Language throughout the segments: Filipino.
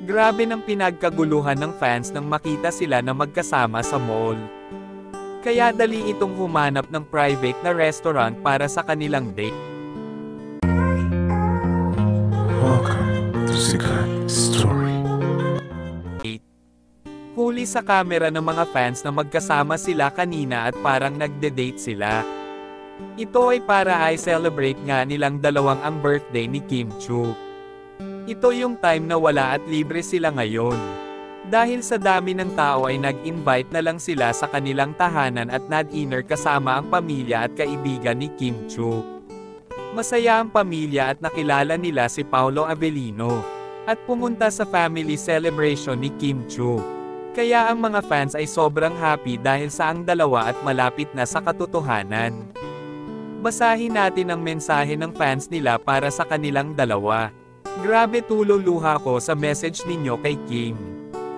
Grabe ng pinagkaguluhan ng fans nang makita sila na magkasama sa mall. Kaya dali itong humanap ng private na restaurant para sa kanilang date. Welcome to Sikat Story. Huli sa camera ng mga fans na magkasama sila kanina at parang nagde-date sila. Ito ay para i-celebrate nga nilang dalawang ang birthday ni Kim Chu. Ito yung time na wala at libre sila ngayon. Dahil sa dami ng tao ay nag-invite na lang sila sa kanilang tahanan at nad-dinner kasama ang pamilya at kaibigan ni Kim Chu. Masaya ang pamilya at nakilala nila si Paolo Avellino. At pumunta sa family celebration ni Kim Chu. Kaya ang mga fans ay sobrang happy dahil sa ang dalawa at malapit na sa katotohanan. Basahin natin ang mensahe ng fans nila para sa kanilang dalawa. Grabe tululuha ko sa message ninyo kay Kim.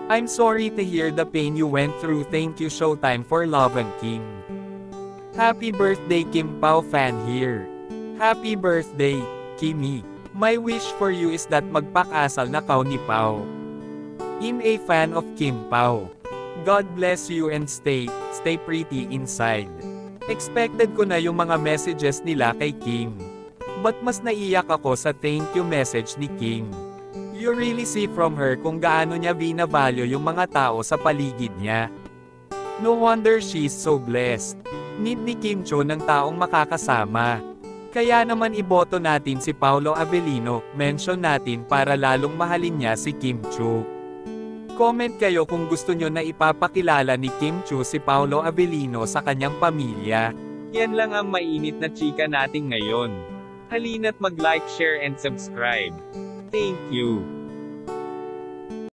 I'm sorry to hear the pain you went through. Thank you Showtime for Love and Kim. Happy birthday Kim Pao fan here. Happy birthday, Kimi. My wish for you is that magpakasal na kaw ni Pao. I'm a fan of Kim Pao. God bless you and stay pretty inside. Expected ko na yung mga messages nila kay Kim. But mas naiyak ako sa thank you message ni Kim. You really see from her kung gaano niya binavalue yung mga tao sa paligid niya. No wonder she's so blessed. Need ni Kim Chu ng taong makakasama. Kaya naman iboto natin si Paolo Avellino, mention natin para lalong mahalin niya si Kim Chu. Comment kayo kung gusto nyo na ipapakilala ni Kim Chu si Paolo Avellino sa kanyang pamilya. Yan lang ang mainit na chika natin ngayon. Halina't mag-like, share and subscribe. Thank you.